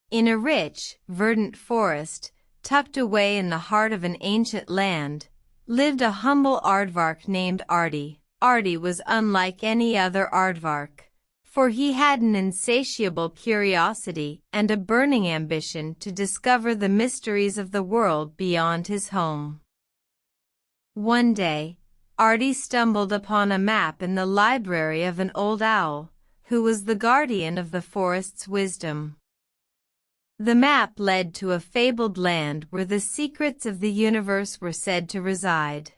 In a rich, verdant forest, tucked away in the heart of an ancient land, lived a humble aardvark named Arty. Arty was unlike any other aardvark, for he had an insatiable curiosity and a burning ambition to discover the mysteries of the world beyond his home. One day, Arty stumbled upon a map in the library of an old owl, who was the guardian of the forest's wisdom. The map led to a fabled land where the secrets of the universe were said to reside.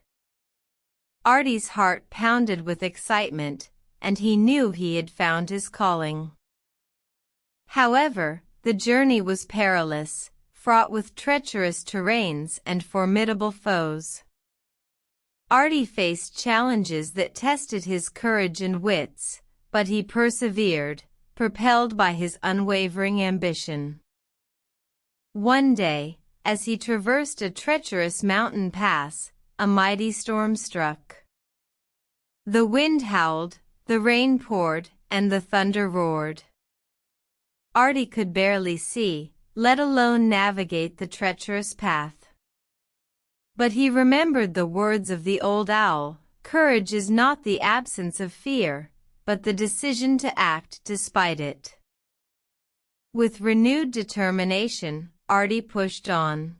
Arty's heart pounded with excitement, and he knew he had found his calling. However, the journey was perilous, fraught with treacherous terrains and formidable foes. Arty faced challenges that tested his courage and wits, but he persevered, propelled by his unwavering ambition. One day, as he traversed a treacherous mountain pass, a mighty storm struck. The wind howled, the rain poured, and the thunder roared. Arty could barely see, let alone navigate the treacherous path. But he remembered the words of the old owl, "Courage is not the absence of fear, but the decision to act despite it." With renewed determination, Arty pushed on.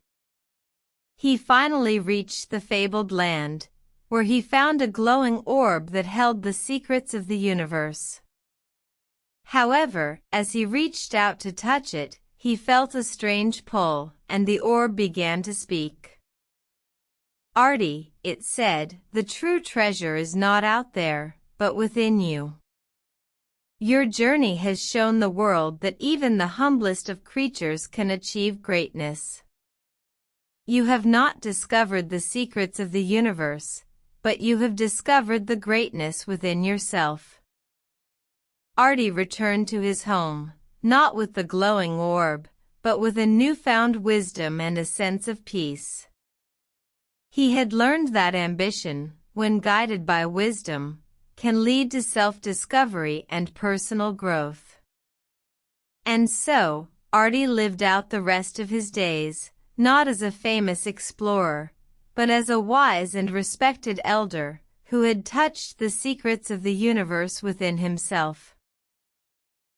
He finally reached the fabled land, where he found a glowing orb that held the secrets of the universe. However, as he reached out to touch it, he felt a strange pull, and the orb began to speak. "Arty," it said, "the true treasure is not out there, but within you. Your journey has shown the world that even the humblest of creatures can achieve greatness. You have not discovered the secrets of the universe, but you have discovered the greatness within yourself." Arty returned to his home, not with the glowing orb, but with a newfound wisdom and a sense of peace. He had learned that ambition, when guided by wisdom, can lead to self-discovery and personal growth. And so, Arty lived out the rest of his days, not as a famous explorer, but as a wise and respected elder, who had touched the secrets of the universe within himself.